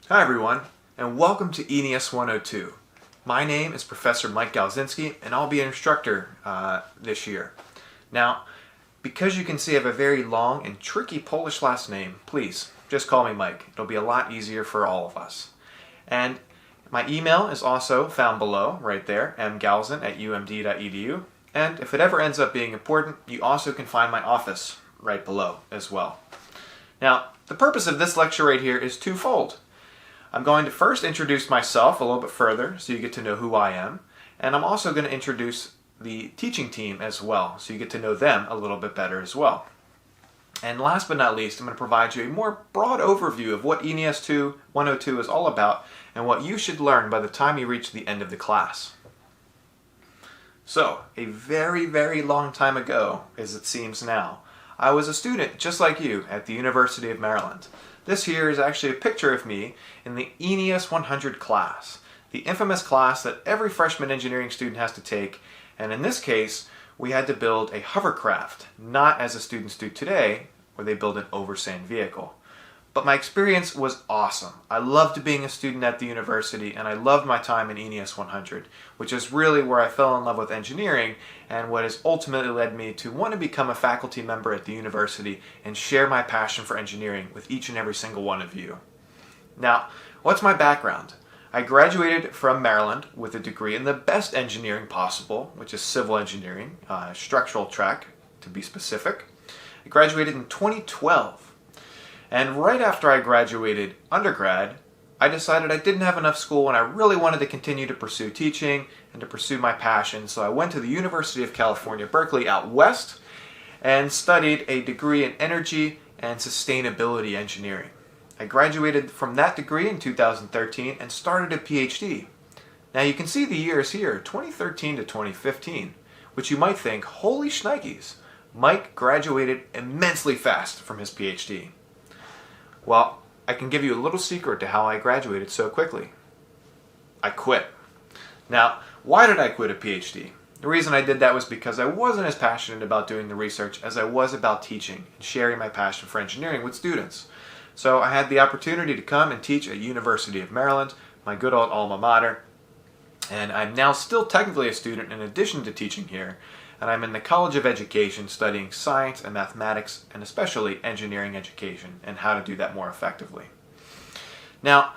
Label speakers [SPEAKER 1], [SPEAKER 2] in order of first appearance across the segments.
[SPEAKER 1] Hi everyone, and welcome to ENES 102. My name is Professor Mike Galzinski, and I'll be an instructor this year. Now, because you can see I have a very long and tricky Polish last name, please just call me Mike. It'll be a lot easier for all of us. And my email is also found below, right there, mgalzin@umd.edu. And if it ever ends up being important, you also can find my office right below as well. Now, the purpose of this lecture right here is twofold. I'm going to first introduce myself a little bit further so you get to know who I am, and I'm also going to introduce the teaching team as well so you get to know them a little bit better as well. And last but not least, I'm going to provide you a more broad overview of what ENES 102 is all about and what you should learn by the time you reach the end of the class. So, a very, very long time ago, as it seems now, I was a student just like you at the University of Maryland. This here is actually a picture of me in the ENES 100 class, the infamous class that every freshman engineering student has to take, and in this case, we had to build a hovercraft, not as the students do today, where they build an oversand vehicle. But my experience was awesome. I loved being a student at the university, and I loved my time in ENES 100, which is really where I fell in love with engineering and what has ultimately led me to want to become a faculty member at the university and share my passion for engineering with each and every single one of you. Now, what's my background? I graduated from Maryland with a degree in the best engineering possible, which is civil engineering, structural track to be specific. I graduated in 2012. And right after I graduated undergrad, I decided I didn't have enough school and I really wanted to continue to pursue teaching and to pursue my passion. So I went to the University of California, Berkeley out west and studied a degree in energy and sustainability engineering. I graduated from that degree in 2013 and started a PhD. Now you can see the years here, 2013 to 2015, which you might think, holy shnikes, Mike graduated immensely fast from his PhD. Well, I can give you a little secret to how I graduated so quickly. I quit. Now, why did I quit a PhD? The reason I did that was because I wasn't as passionate about doing the research as I was about teaching and sharing my passion for engineering with students. So I had the opportunity to come and teach at University of Maryland, my good old alma mater, and I'm now still technically a student in addition to teaching here, and I'm in the College of Education studying science and mathematics and especially engineering education and how to do that more effectively. Now,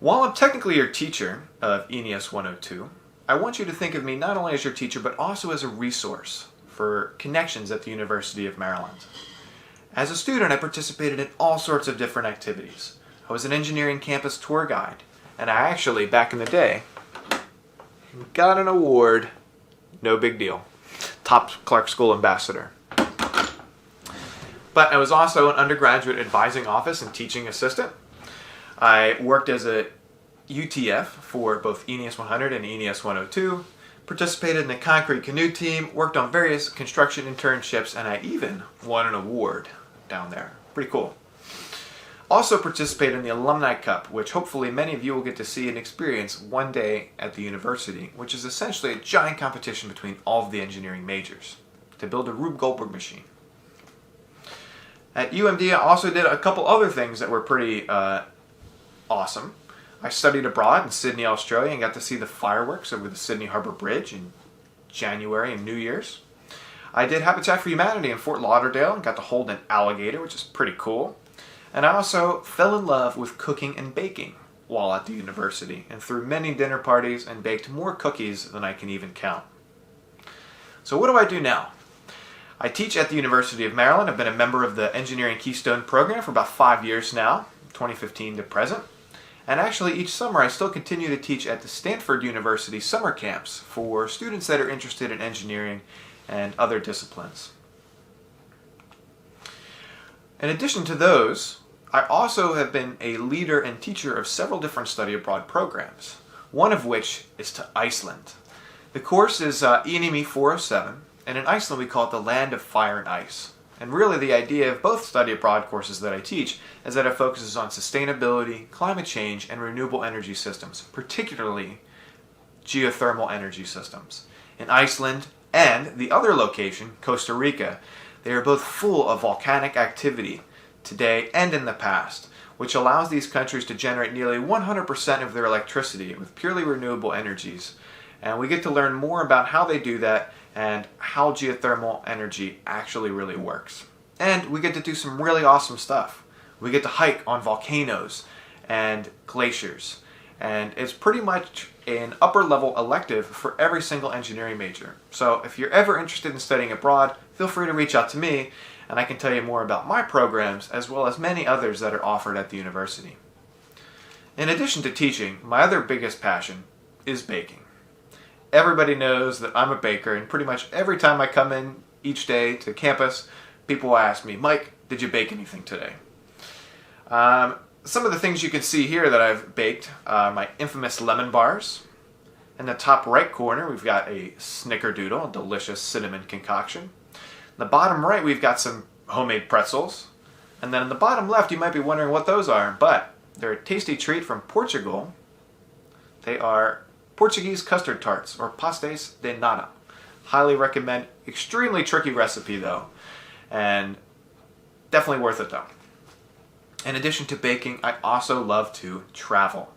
[SPEAKER 1] while I'm technically your teacher of ENES 102, I want you to think of me not only as your teacher but also as a resource for connections at the University of Maryland. As a student, I participated in all sorts of different activities. I was an engineering campus tour guide, and I actually, back in the day, got an award, no big deal. Top Clark School ambassador. But I was also an undergraduate advising office and teaching assistant. I worked as a UTF for both ENES 100 and ENES 102, participated in the concrete canoe team, worked on various construction internships, and I even won an award down there. Pretty cool. Also participated in the Alumni Cup, which hopefully many of you will get to see and experience one day at the university, which is essentially a giant competition between all of the engineering majors to build a Rube Goldberg machine. At UMD, I also did a couple other things that were pretty awesome. I studied abroad in Sydney, Australia, and got to see the fireworks over the Sydney Harbour Bridge in January and New Year's. I did Habitat for Humanity in Fort Lauderdale and got to hold an alligator, which is pretty cool. And I also fell in love with cooking and baking while at the university and threw many dinner parties and baked more cookies than I can even count. So what do I do now? I teach at the University of Maryland. I've been a member of the Engineering Keystone program for about 5 years now, 2015 to present. And actually each summer I still continue to teach at the Stanford University summer camps for students that are interested in engineering and other disciplines. In addition to those, I also have been a leader and teacher of several different study abroad programs, one of which is to Iceland. The course is ENEME 407, and in Iceland we call it the Land of Fire and Ice. And really the idea of both study abroad courses that I teach is that it focuses on sustainability, climate change, and renewable energy systems, particularly geothermal energy systems. In Iceland and the other location, Costa Rica, they are both full of volcanic activity today and in the past, which allows these countries to generate nearly 100% of their electricity with purely renewable energies. And we get to learn more about how they do that and how geothermal energy actually really works. And we get to do some really awesome stuff. We get to hike on volcanoes and glaciers. And it's pretty much an upper level elective for every single engineering major. So if you're ever interested in studying abroad, feel free to reach out to me and I can tell you more about my programs as well as many others that are offered at the university. In addition to teaching, my other biggest passion is baking. Everybody knows that I'm a baker, and pretty much every time I come in each day to campus, people will ask me, Mike, did you bake anything today? Some of the things you can see here that I've baked are my infamous lemon bars. In the top right corner, we've got a snickerdoodle, a delicious cinnamon concoction. In the bottom right, we've got some homemade pretzels. And then in the bottom left, you might be wondering what those are, but they're a tasty treat from Portugal. They are Portuguese custard tarts, or pastéis de nata. Highly recommend. Extremely tricky recipe though, and definitely worth it though. In addition to baking, I also love to travel.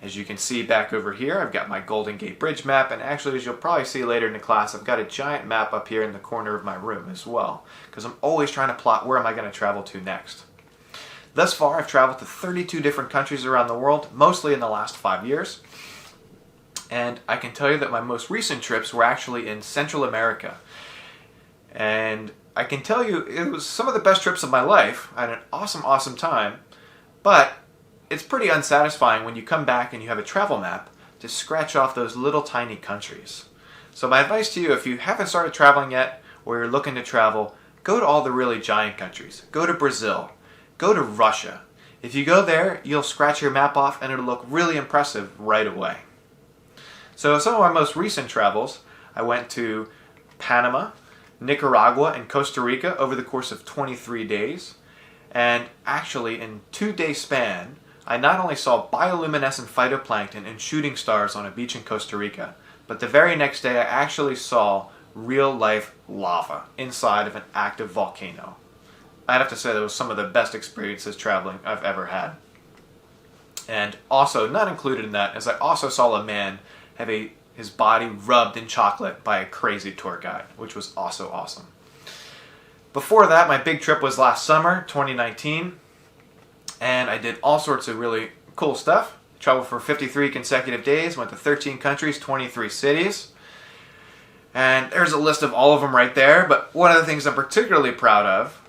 [SPEAKER 1] As you can see back over here, I've got my Golden Gate Bridge map, and actually, as you'll probably see later in the class, I've got a giant map up here in the corner of my room as well, because I'm always trying to plot where am I going to travel to next. Thus far, I've traveled to 32 different countries around the world, mostly in the last 5 years. And I can tell you that my most recent trips were actually in Central America. And I can tell you it was some of the best trips of my life. I had an awesome time. But it's pretty unsatisfying when you come back and you have a travel map to scratch off those little tiny countries. So my advice to you, if you haven't started traveling yet, or you're looking to travel, go to all the really giant countries. Go to Brazil. Go to Russia. If you go there, you'll scratch your map off and it'll look really impressive right away. So some of my most recent travels, I went to Panama, Nicaragua, and Costa Rica over the course of 23 days. And actually, in 2-day span, I not only saw bioluminescent phytoplankton and shooting stars on a beach in Costa Rica, but the very next day I actually saw real-life lava inside of an active volcano. I'd have to say that was some of the best experiences traveling I've ever had. And also, not included in that, is I also saw a man have his body rubbed in chocolate by a crazy tour guide, which was also awesome. Before that, my big trip was last summer, 2019, and I did all sorts of really cool stuff. Traveled for 53 consecutive days, went to 13 countries, 23 cities, and there's a list of all of them right there, but one of the things I'm particularly proud of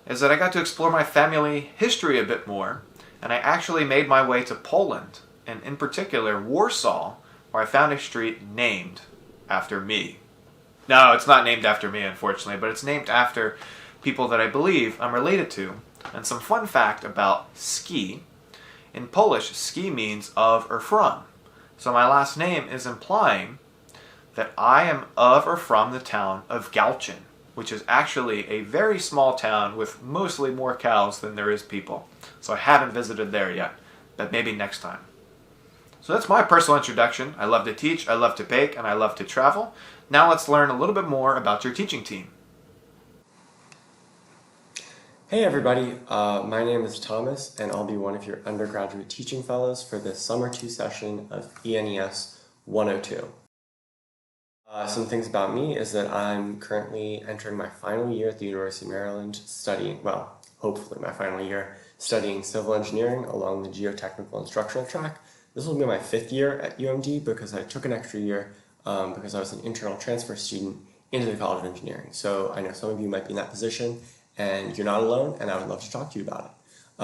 [SPEAKER 1] is that I got to explore my family history a bit more, and I actually made my way to Poland, and in particular Warsaw, where I found a street named after me. No, it's not named after me, unfortunately, but it's named after people that I believe I'm related to. And some fun fact about ski. In Polish, ski means of or from. So my last name is implying that I am of or from the town of Galchen, which is actually a very small town with mostly more cows than there is people. So I haven't visited there yet, but maybe next time. So that's my personal introduction. I love to teach, I love to bake, and I love to travel. Now let's learn a little bit more about your teaching team.
[SPEAKER 2] Hey everybody, my name is Thomas and I'll be one of your undergraduate teaching fellows for this Summer 2 session of ENES 102. Some things about me is that I'm currently entering my final year at the University of Maryland studying, well, hopefully my final year, studying civil engineering along the geotechnical and structural track. This will be my 5th year at UMD because I took an extra year because I was an internal transfer student into the College of Engineering. So I know some of you might be in that position and you're not alone, and I would love to talk to you about it.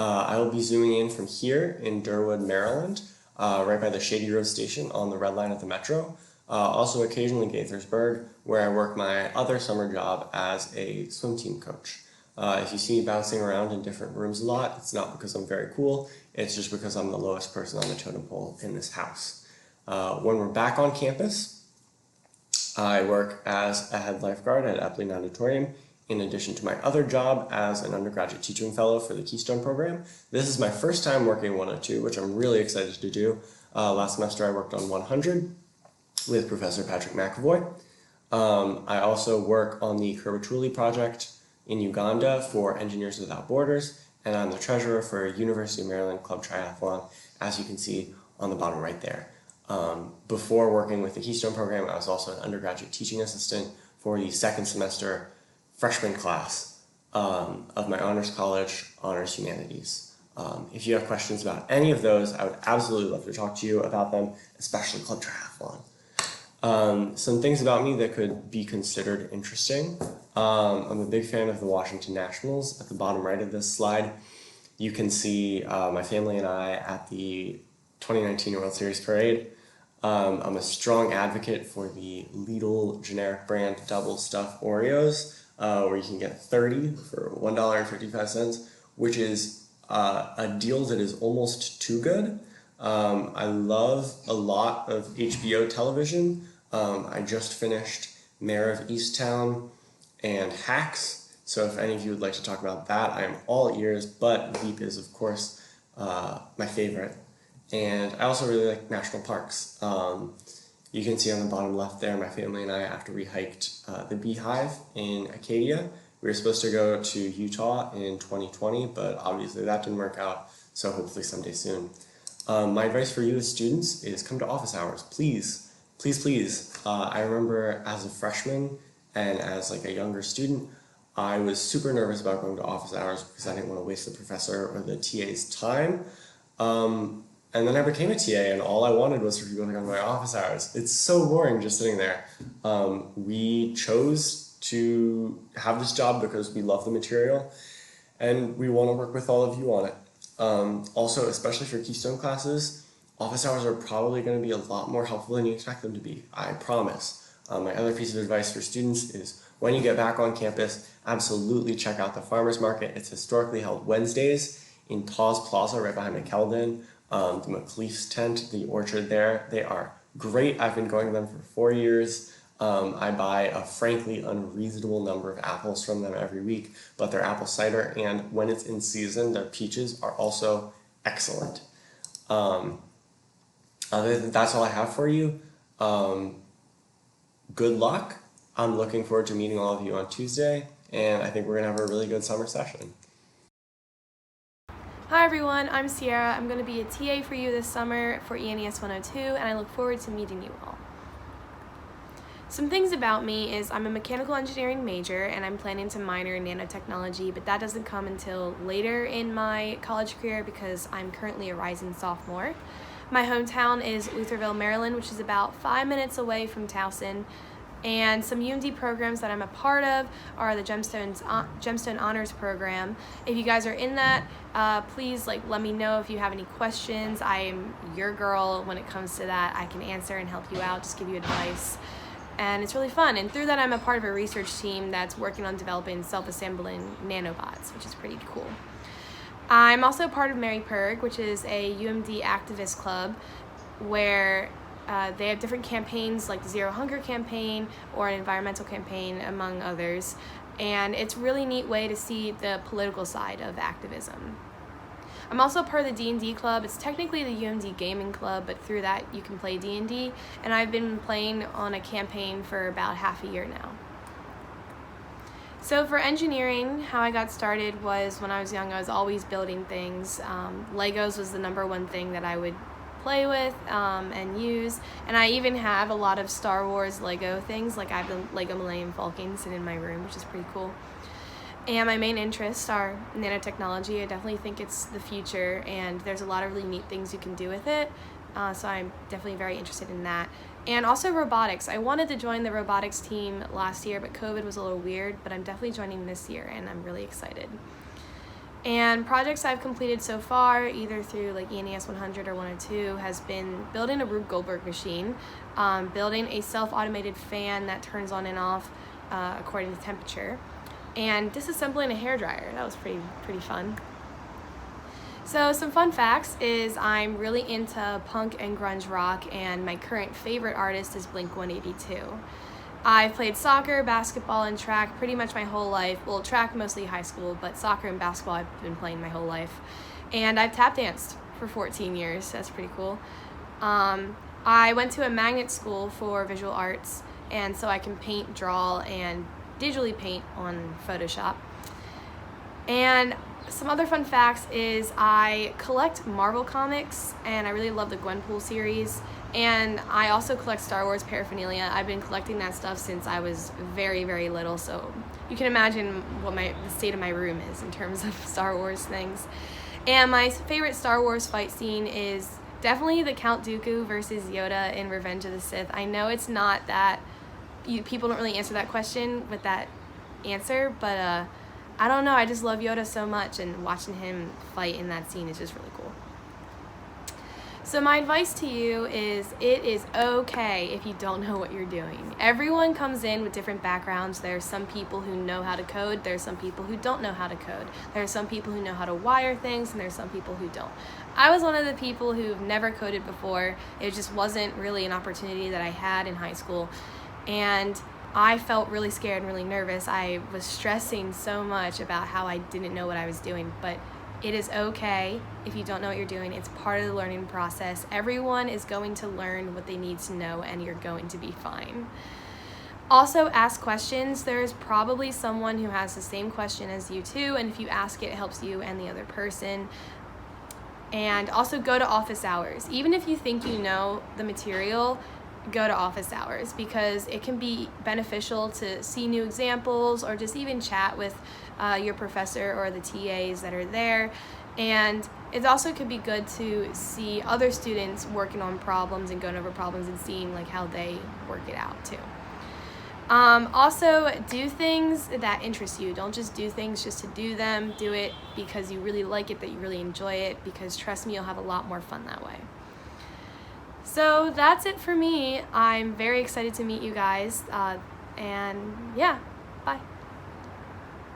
[SPEAKER 2] I will be zooming in from here in Durwood, Maryland, right by the Shady Road station on the Red Line of the Metro. Also occasionally Gaithersburg, where I work my other summer job as a swim team coach. If you see me bouncing around in different rooms a lot, it's not because I'm very cool, it's just because I'm the lowest person on the totem pole in this house. When we're back on campus, I work as a head lifeguard at Eppley Auditorium, in addition to my other job as an undergraduate teaching fellow for the Keystone program. This is my first time working 102, which I'm really excited to do. Last semester I worked on 100 with Professor Patrick McAvoy. I also work on the Curvatuli project in Uganda for Engineers Without Borders, and I'm the treasurer for University of Maryland Club Triathlon, as you can see on the bottom right there. Before working with the Keystone program, I was also an undergraduate teaching assistant for the second semester freshman class of my honors college, Honors Humanities. If you have questions about any of those, I would absolutely love to talk to you about them, especially Club Triathlon. Some things about me that could be considered interesting. I'm a big fan of the Washington Nationals. At the bottom right of this slide, you can see my family and I at the 2019 World Series parade. I'm a strong advocate for the Lidl generic brand double stuffed Oreos, where you can get 30 for $1.55, which is a deal that is almost too good. I love a lot of HBO television. I just finished Mayor of Easttown and Hacks, so if any of you would like to talk about that, I am all ears, but Veep is, of course, my favorite. And I also really like national parks. You can see on the bottom left there, my family and I, after we hiked the Beehive in Acadia, we were supposed to go to Utah in 2020, but obviously that didn't work out, so hopefully someday soon. My advice for you as students is come to office hours, please, please, please. I remember as a freshman and as like a younger student, I was super nervous about going to office hours because I didn't want to waste the professor or the TA's time. And then I became a TA, and all I wanted was for people to come to my office hours. It's so boring just sitting there. We chose to have this job because we love the material, and we want to work with all of you on it. Also, especially for Keystone classes, office hours are probably going to be a lot more helpful than you expect them to be, I promise. My other piece of advice for students is when you get back on campus, absolutely check out the farmers market. It's historically held Wednesdays in Taws Plaza right behind McKeldin. The McLeaf's tent, the orchard there, they are great. I've been going to them for 4 years. I buy a frankly unreasonable number of apples from them every week, but their apple cider and when it's in season, their peaches are also excellent. Other than that's all I have for you. Good luck. I'm looking forward to meeting all of you on Tuesday, and I think we're gonna have a really good summer session.
[SPEAKER 3] Hi everyone, I'm Sierra. I'm going to be a TA for you this summer for ENES 102, and I look forward to meeting you all. Some things about me is I'm a mechanical engineering major and I'm planning to minor in nanotechnology, but that doesn't come until later in my college career because I'm currently a rising sophomore. My hometown is Lutherville, Maryland, which is about 5 minutes away from Towson. And some UMD programs that I'm a part of are the Gemstone Honors Program. If you guys are in that, please let me know if you have any questions. I am your girl when it comes to that. I can answer and help you out, just give you advice. And it's really fun. And through that, I'm a part of a research team that's working on developing self-assembling nanobots, which is pretty cool. I'm also part of Mary Perg, which is a UMD activist club where they have different campaigns like the Zero Hunger campaign or an environmental campaign, among others. And it's a really neat way to see the political side of activism. I'm also part of the D&D club. It's technically the UMD gaming club, but through that you can play D&D. And I've been playing on a campaign for about half a year now. So for engineering, how I got started was when I was young, I was always building things. Legos was the #1 thing that I would play with and use, and I even have a lot of Star Wars Lego things, like I have the Lego Millennium Falcon sitting in my room, which is pretty cool. And my main interests are nanotechnology. I definitely think it's the future, and there's a lot of really neat things you can do with it, so I'm definitely very interested in that. And also robotics. I wanted to join the robotics team last year, but COVID was a little weird, but I'm definitely joining this year, and I'm really excited. And projects I've completed so far, either through like ENES 100 or 102, has been building a Rube Goldberg machine, building a self-automated fan that turns on and off according to temperature, and disassembling a hairdryer. That was pretty fun. So some fun facts is I'm really into punk and grunge rock, and my current favorite artist is Blink-182. I've played soccer, basketball, and track pretty much my whole life. Well, track mostly high school, but soccer and basketball I've been playing my whole life. And I've tap danced for 14 years. That's pretty cool. I went to a magnet school for visual arts, and so I can paint, draw, and digitally paint on Photoshop. And some other fun facts is I collect Marvel comics, and I really love the Gwenpool series, and I also collect Star Wars paraphernalia. I've been collecting that stuff since I was very, very little, so you can imagine what the state of my room is in terms of Star Wars things. And my favorite Star Wars fight scene is definitely the Count Dooku versus Yoda in Revenge of the Sith. I know it's not that, people don't really answer that question with that answer, but I don't know, I just love Yoda so much, and watching him fight in that scene is just really cool. So my advice to you is, it is okay if you don't know what you're doing. Everyone comes in with different backgrounds. There are some people who know how to code, there are some people who don't know how to code. There are some people who know how to wire things, and there are some people who don't. I was one of the people who've never coded before. It just wasn't really an opportunity that I had in high school, and I felt really scared and really nervous. I was stressing so much about how I didn't know what I was doing, but it is okay if you don't know what you're doing. It's part of the learning process. Everyone is going to learn what they need to know, and you're going to be fine. Also, ask questions. There's probably someone who has the same question as you too, and if you ask it, it helps you and the other person. And also go to office hours. Even if you think you know the material, go to office hours, because it can be beneficial to see new examples, or just even chat with your professor or the TAs that are there. And it also could be good to see other students working on problems and going over problems and seeing like how they work it out too. Also, do things that interest you. Don't just do things just to do them. Do it because you really like it, that you really enjoy it, because trust me, you'll have a lot more fun that way. So that's it for me. I'm very excited to meet you guys, and yeah.